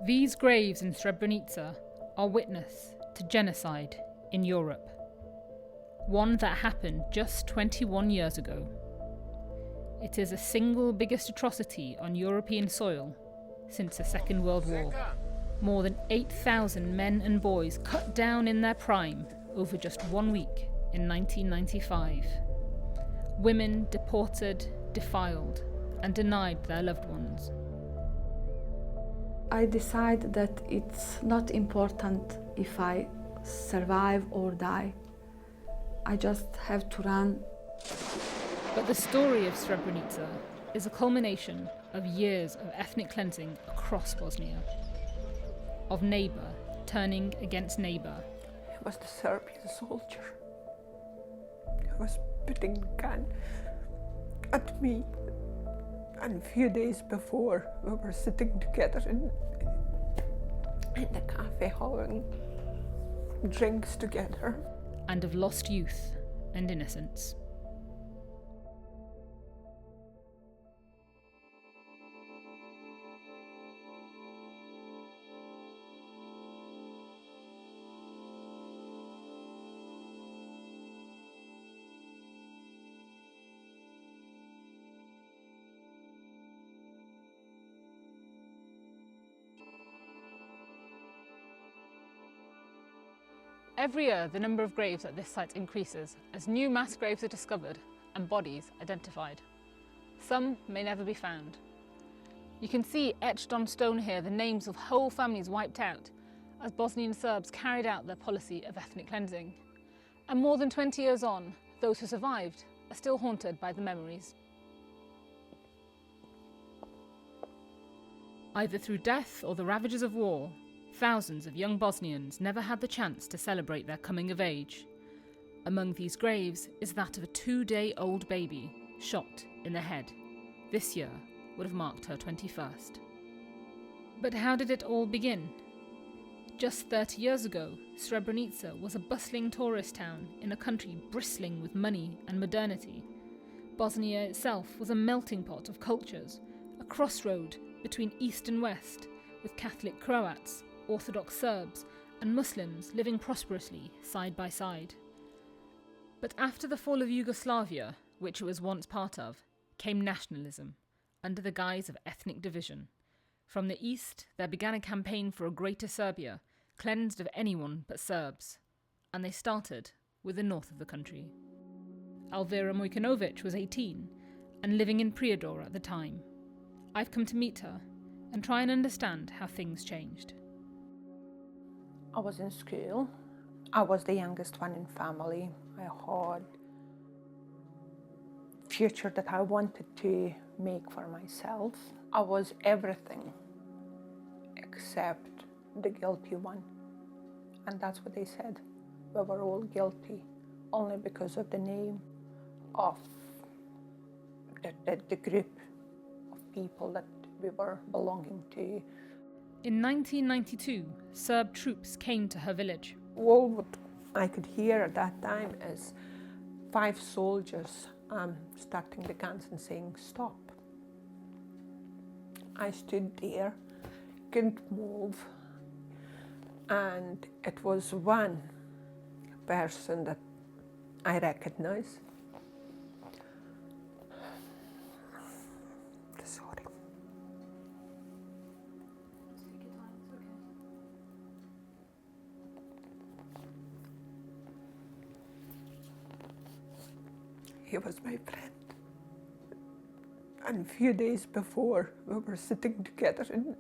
These graves in Srebrenica are witness to genocide in Europe, one that happened just 21 years ago. It is the single biggest atrocity on European soil since the Second World War. More than 8,000 men and boys cut down in their prime over just 1 week in 1995. Women deported, defiled, and denied their loved ones. I decided that it's not important if I survive or die. I just have to run. But the story of Srebrenica is a culmination of years of ethnic cleansing across Bosnia, of neighbour turning against neighbour. It was the Serbian soldier who was putting the gun at me. And a few days before, we were sitting together in the cafe having drinks together. And of lost youth and innocence. Every year, the number of graves at this site increases as new mass graves are discovered and bodies identified. Some may never be found. You can see etched on stone here the names of whole families wiped out as Bosnian Serbs carried out their policy of ethnic cleansing. And more than 20 years on, those who survived are still haunted by the memories. Either through death or the ravages of war, thousands of young Bosnians never had the chance to celebrate their coming of age. Among these graves is that of a 2-day-old baby shot in the head. This year would have marked her 21st. But how did it all begin? Just 30 years ago, Srebrenica was a bustling tourist town in a country bristling with money and modernity. Bosnia itself was a melting pot of cultures, a crossroad between East and West, with Catholic Croats, Orthodox Serbs, and Muslims living prosperously side by side. But after the fall of Yugoslavia, which it was once part of, came nationalism, under the guise of ethnic division. From the east, there began a campaign for a greater Serbia, cleansed of anyone but Serbs, and they started with the north of the country. Alvira Mujkanovic was 18 and living in Prijedor at the time. I've come to meet her and try and understand how things changed. I was in school. I was the youngest one in family. I had a future that I wanted to make for myself. I was everything except the guilty one. And that's what they said. We were all guilty only because of the name of the group of people that we were belonging to. In 1992, Serb troops came to her village. All what I could hear at that time is 5 soldiers starting the guns and saying, "Stop." I stood there, couldn't move, and it was one person that I recognized. Sorry. He was my friend. And a few days before, we were sitting together in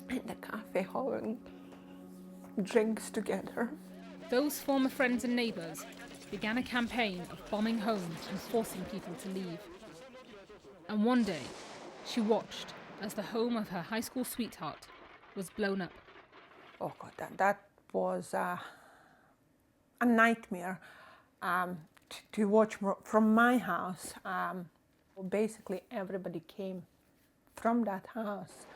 the cafe having drinks together. Those former friends and neighbours began a campaign of bombing homes and forcing people to leave. And one day, she watched as the home of her high school sweetheart was blown up. Oh God, that was a nightmare. To watch from my house. Basically everybody came from that house,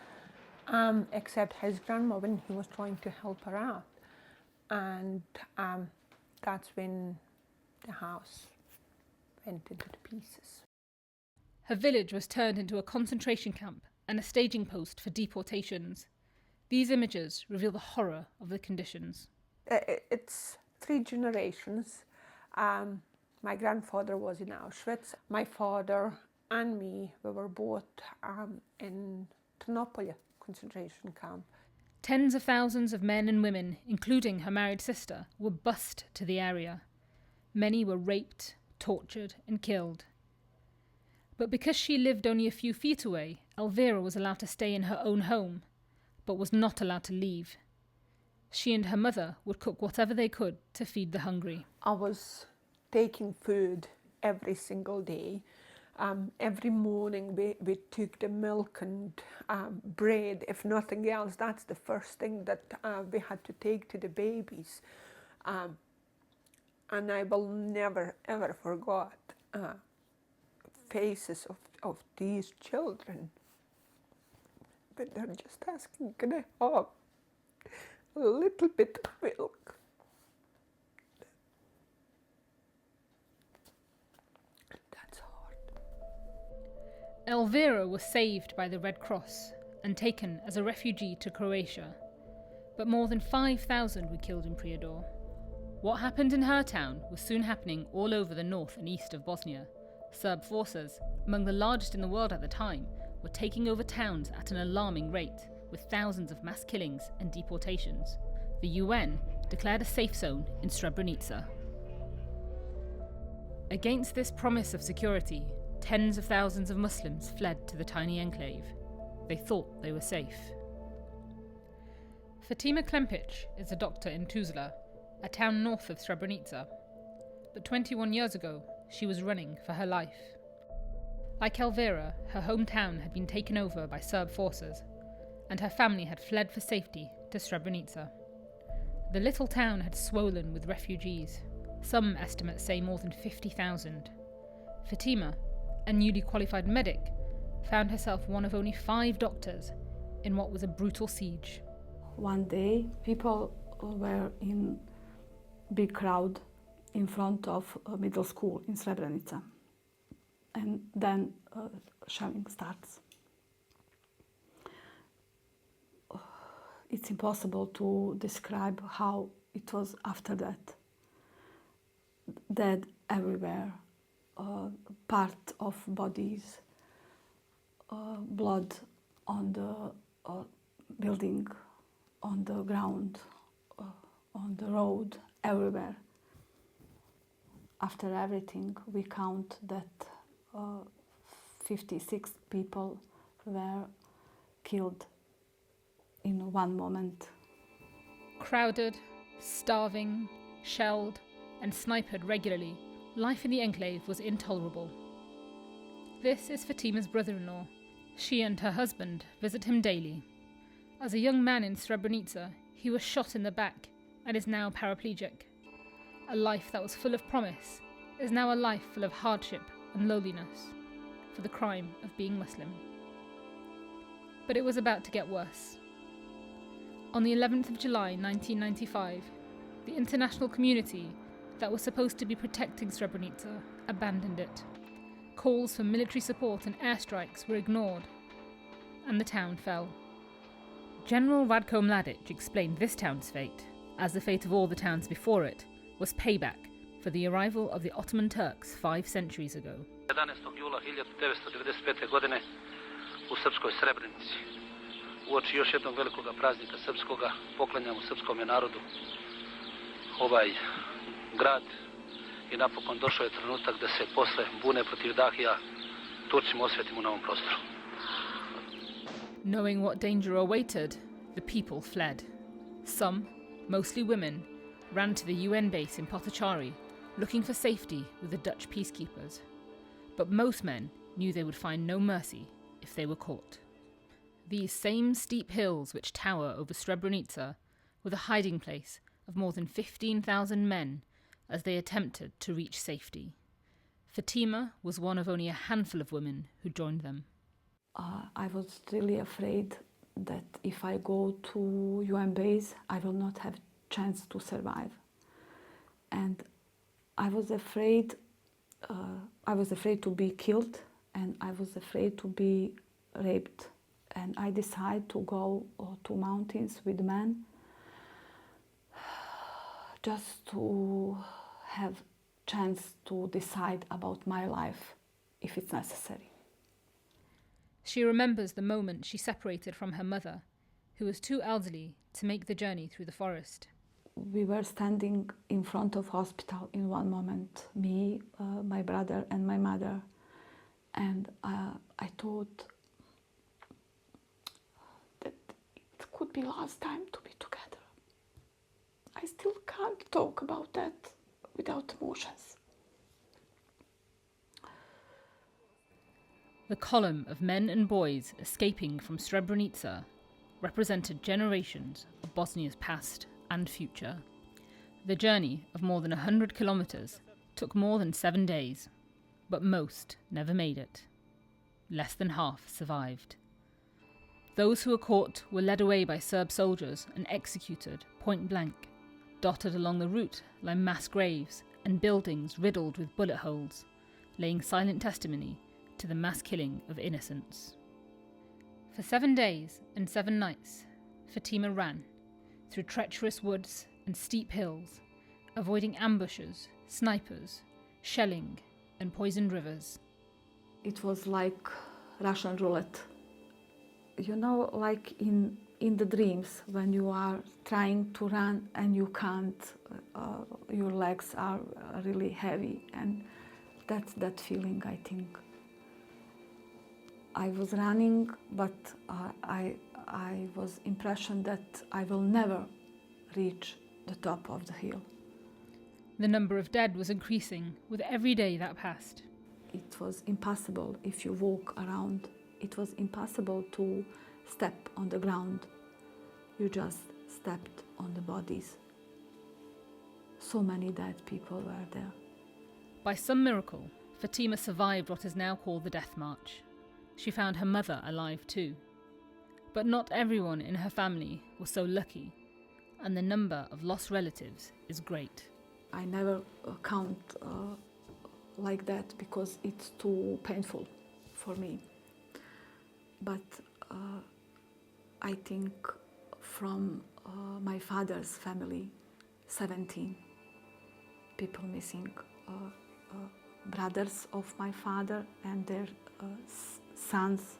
except his grandma when he was trying to help her out. And that's when the house went into the pieces. Her village was turned into a concentration camp and a staging post for deportations. These images reveal the horror of the conditions. It's 3 generations. My grandfather was in Auschwitz. My father and me, we were both in Ternopil concentration camp. Tens of thousands of men and women, including her married sister, were bused to the area. Many were raped, tortured, and killed. But because she lived only a few feet away, Elvira was allowed to stay in her own home, but was not allowed to leave. She and her mother would cook whatever they could to feed the hungry. I was taking food every single day. Every morning we took the milk and bread. If nothing else, that's the first thing that we had to take to the babies. And I will never ever forget faces of these children. But they're just asking, can I have a little bit of milk? That's hard. Elvira was saved by the Red Cross and taken as a refugee to Croatia. But more than 5,000 were killed in Prijedor. What happened in her town was soon happening all over the north and east of Bosnia. Serb forces, among the largest in the world at the time, were taking over towns at an alarming rate, with thousands of mass killings and deportations. The UN declared a safe zone in Srebrenica. Against this promise of security, tens of thousands of Muslims fled to the tiny enclave. They thought they were safe. Fatima Klempic is a doctor in Tuzla, a town north of Srebrenica. But 21 years ago, she was running for her life. Like Elvira, her hometown had been taken over by Serb forces, and her family had fled for safety to Srebrenica. The little town had swollen with refugees. Some estimates say more than 50,000. Fatima, a newly qualified medic, found herself one of only 5 doctors in what was a brutal siege. One day, people were in big crowd in front of a middle school in Srebrenica. And then shelling starts. It's impossible to describe how it was after that. Dead everywhere, part of bodies, blood on the building, on the ground, on the road, everywhere. After everything, we count that 56 people were killed in one moment. Crowded, starving, shelled, and sniped regularly, life in the enclave was intolerable. This is Fatima's brother-in-law. She and her husband visit him daily. As a young man in Srebrenica, he was shot in the back and is now paraplegic. A life that was full of promise is now a life full of hardship and lowliness for the crime of being Muslim. But it was about to get worse. On the 11th of July 1995, the international community that was supposed to be protecting Srebrenica abandoned it. Calls for military support and airstrikes were ignored, and the town fell. General Ratko Mladic explained this town's fate, as the fate of all the towns before it, was payback for the arrival of the Ottoman Turks 5 centuries ago. 11. jula 1995. godine u srpskoj Srebrenici. Uoči još jednog velikoga praznika srpskoga poklanjamo srpskom narodu ovaj grad i napokon došao je trenutak da se posle bune protiv Dahija Turcima osvetimo na ovom prostoru. Knowing what danger awaited, the people fled. Some, mostly women, ran to the UN base in Potocari, looking for safety with the Dutch peacekeepers. But most men knew they would find no mercy if they were caught. These same steep hills which tower over Srebrenica were the hiding place of more than 15,000 men as they attempted to reach safety. Fatima was one of only a handful of women who joined them. I was really afraid that if I go to UN base, I will not have chance to survive. And I was afraid to be killed, and I was afraid to be raped and I decided to go to mountains with men just to have chance to decide about my life if it's necessary. She remembers the moment she separated from her mother, who was too elderly to make the journey through the forest. We were standing in front of hospital in one moment, me, my brother and my mother, and I thought that it could be last time to be together. I still can't talk about that without emotions. The column of men and boys escaping from Srebrenica represented generations of Bosnia's past and future. The journey of more than 100 kilometres took more than 7 days, but most never made it. Less than half survived. Those who were caught were led away by Serb soldiers and executed point blank. Dotted along the route lie mass graves and buildings riddled with bullet holes, laying silent testimony to the mass killing of innocents. For 7 days and 7 nights, Fatima ran through treacherous woods and steep hills, avoiding ambushes, snipers, shelling, and poisoned rivers. It was like Russian roulette. You know, like in the dreams, when you are trying to run and you can't, your legs are really heavy, and that's that feeling, I think. I was running, but I was impression that I will never reach the top of the hill. The number of dead was increasing with every day that passed. It was impossible if you walk around. It was impossible to step on the ground. You just stepped on the bodies. So many dead people were there. By some miracle, Fatima survived what is now called the Death March. She found her mother alive too. But not everyone in her family was so lucky, and the number of lost relatives is great. I never count like that because it's too painful for me. But I think from my father's family, 17 people missing, brothers of my father and their sons,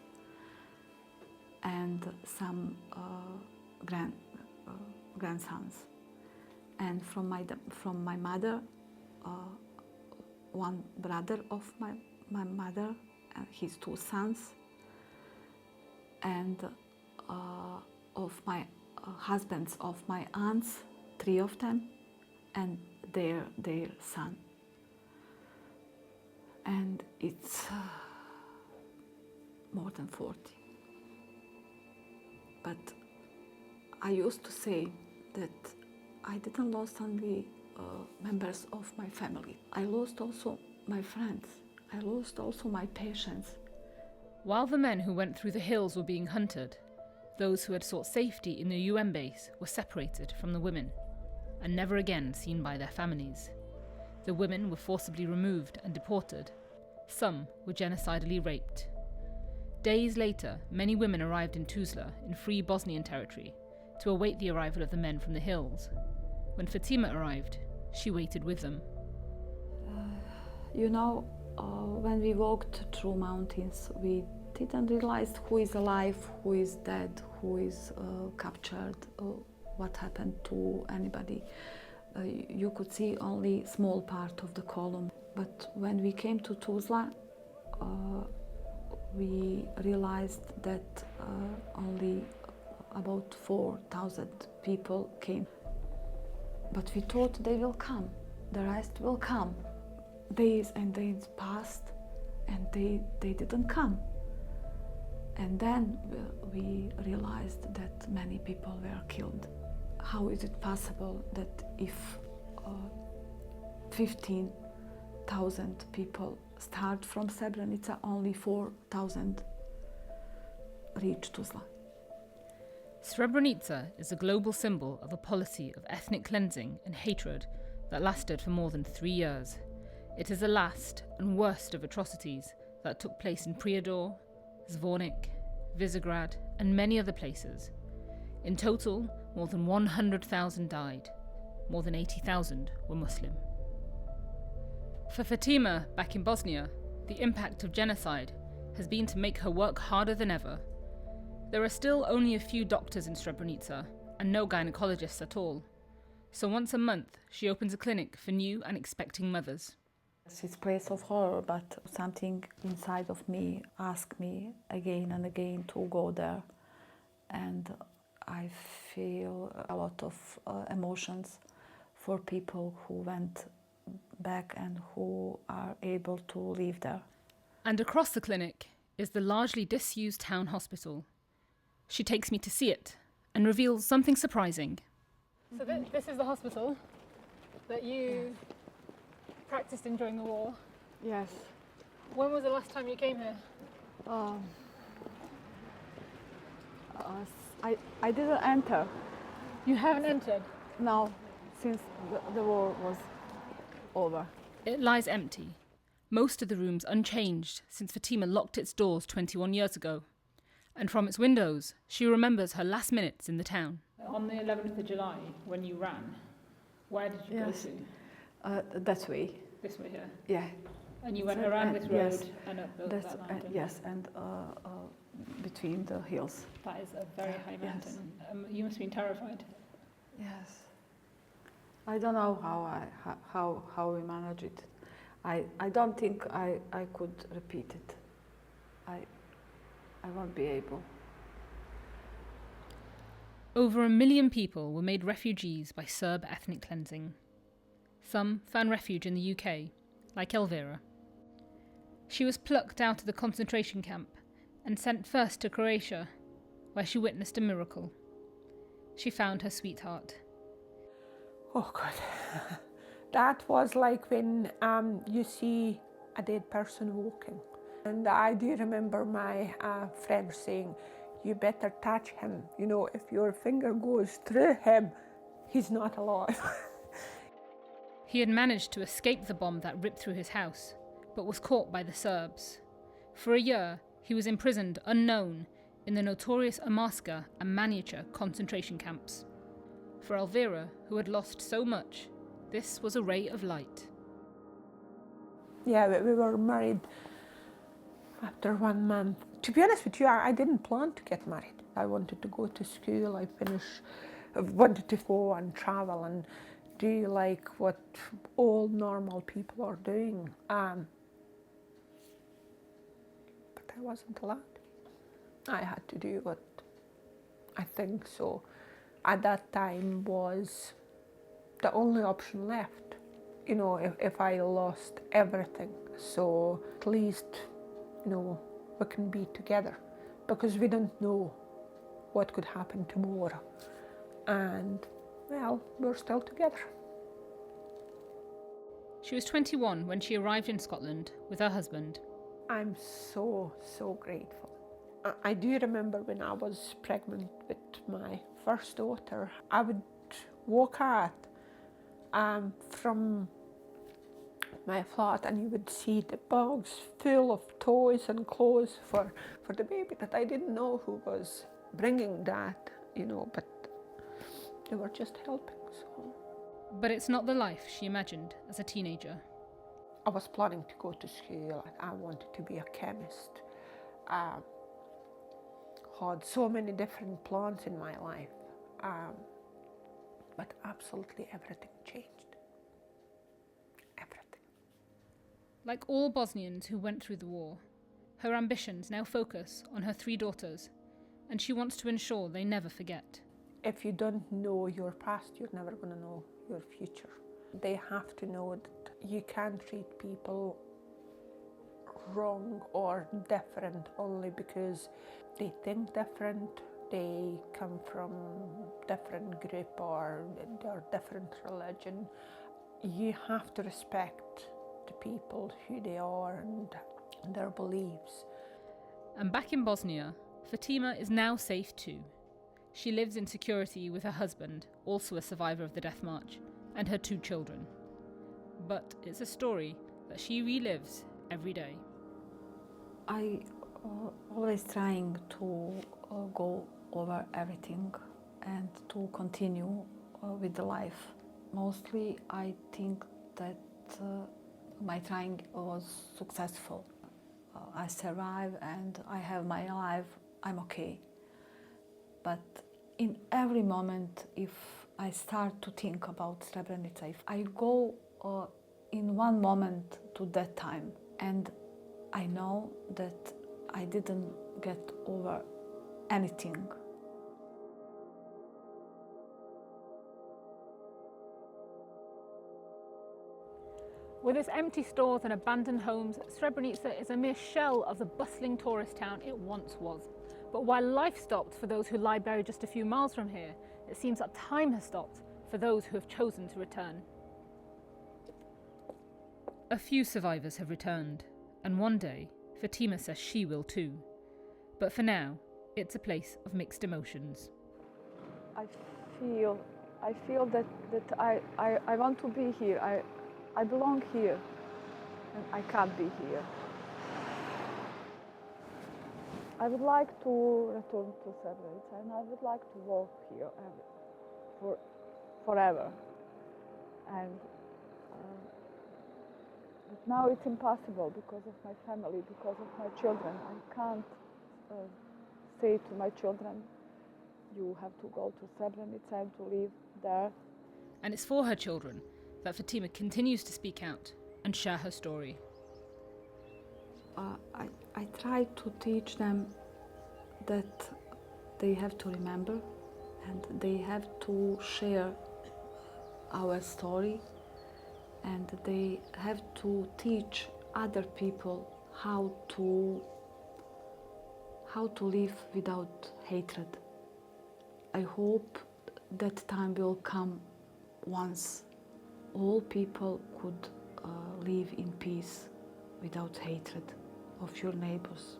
and some grandsons. And from my mother, one brother of my mother and his 2 sons, and of my husbands of my aunts, 3 of them, and their son. And it's more than 40. But I used to say that I didn't lose only members of my family. I lost also my friends. I lost also my patients. While the men who went through the hills were being hunted, those who had sought safety in the UN base were separated from the women and never again seen by their families. The women were forcibly removed and deported. Some were genocidally raped. Days later, many women arrived in Tuzla, in Free Bosnian territory, to await the arrival of the men from the hills. When Fatima arrived, she waited with them. When we walked through mountains, we didn't realize who is alive, who is dead, who is captured, what happened to anybody. You could see only a small part of the column. But when we came to Tuzla, we realized that only about 4,000 people came. But we thought they will come, the rest will come. Days and days passed and they didn't come. And then we realized that many people were killed. How is it possible that if 15,000 people start from Srebrenica, only 4,000 reach Tuzla? Srebrenica is a global symbol of a policy of ethnic cleansing and hatred that lasted for more than 3 years. It is the last and worst of atrocities that took place in Prijedor, Zvornik, Visegrad, and many other places. In total, more than 100,000 died. More than 80,000 were Muslim. For Fatima, back in Bosnia, the impact of genocide has been to make her work harder than ever. There are still only a few doctors in Srebrenica, and no gynecologists at all. So once a month, she opens a clinic for new and expecting mothers. It's a place of horror, but something inside of me asks me again and again to go there. And I feel a lot of emotions for people who went back and who are able to live there. And across the clinic is the largely disused town hospital. She takes me to see it and reveals something surprising. So this is the hospital that you practiced in during the war. Yes. When was the last time you came here? I didn't enter. You haven't entered? No, since the war was over. It lies empty. Most of the rooms unchanged since Fatima locked its doors 21 years ago. And from its windows, she remembers her last minutes in the town. On the 11th of July, when you ran, where did you go to? That way. This way here? Yeah. And you went around this road yes, and up that mountain? yes, and between the hills. That is a very high mountain. Yes. You must have been terrified. Yes. I don't know how we managed it. I don't think I could repeat it. I won't be able. Over 1 million people were made refugees by Serb ethnic cleansing. Some found refuge in the UK, like Elvira. She was plucked out of the concentration camp and sent first to Croatia, where she witnessed a miracle. She found her sweetheart. Oh God, that was like when you see a dead person walking. And I do remember my friend saying, you better touch him. You know, if your finger goes through him, he's not alive. He had managed to escape the bomb that ripped through his house, but was caught by the Serbs. For a year, he was imprisoned unknown in the notorious Amarska and Manjača concentration camps. For Elvira, who had lost so much, this was a ray of light. Yeah, we were married after 1 month. To be honest with you, I didn't plan to get married. I wanted to go to school, I wanted to go and travel and do like what all normal people are doing. But I wasn't allowed. I had to do what I think so. At that time was the only option left. You know, if I lost everything, so at least, you know, we can be together, because we don't know what could happen tomorrow. And, well, we're still together. She was 21 when she arrived in Scotland with her husband. I'm so grateful. I do remember when I was pregnant with my first daughter, I would walk out from my flat and you would see the bags full of toys and clothes for the baby, that I didn't know who was bringing that, you know, but they were just helping. So. But it's not the life she imagined as a teenager. I was planning to go to school. I wanted to be a chemist. Had so many different plans in my life, but absolutely everything changed. Everything. Like all Bosnians who went through the war, her ambitions now focus on her 3 daughters, and she wants to ensure they never forget. If you don't know your past, you're never going to know your future. They have to know that you can't treat people wrong or different only because they think different, they come from different group or they're different religion. You have to respect the people, who they are and their beliefs. And back in Bosnia, Fatima is now safe too. She lives in security with her husband, also a survivor of the Death March, and her 2 children. But it's a story that she relives every day. I always trying to go over everything and to continue with the life. Mostly I think that my trying was successful. I survived and I have my life, I'm okay. But in every moment, if I start to think about Srebrenica, if I go in one moment to that time, and I know that I didn't get over anything. With its empty stores and abandoned homes, Srebrenica is a mere shell of the bustling tourist town it once was. But while life stopped for those who lie buried just a few miles from here, it seems that time has stopped for those who have chosen to return. A few survivors have returned, and one day, Fatima says she will too. But for now, it's a place of mixed emotions. I feel that I want to be here. I belong here, and I can't be here. I would like to return to Srebrenica, and I would like to work here forever. And but now it's impossible because of my family, because of my children. I can't say to my children, you have to go to Srebrenica and to live there. And it's for her children that Fatima continues to speak out and share her story. I try to teach them that they have to remember and they have to share our story, and they have to teach other people how to live without hatred. I hope that time will come once all people could live in peace without hatred of your neighbors.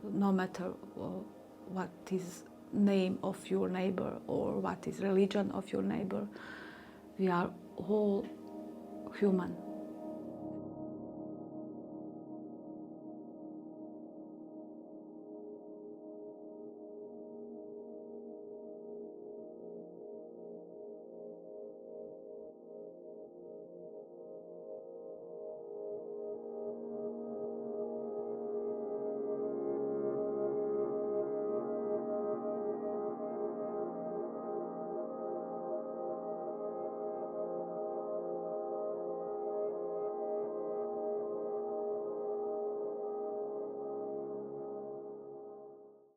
No matter what is name of your neighbor or what is religion of your neighbor, we are all human.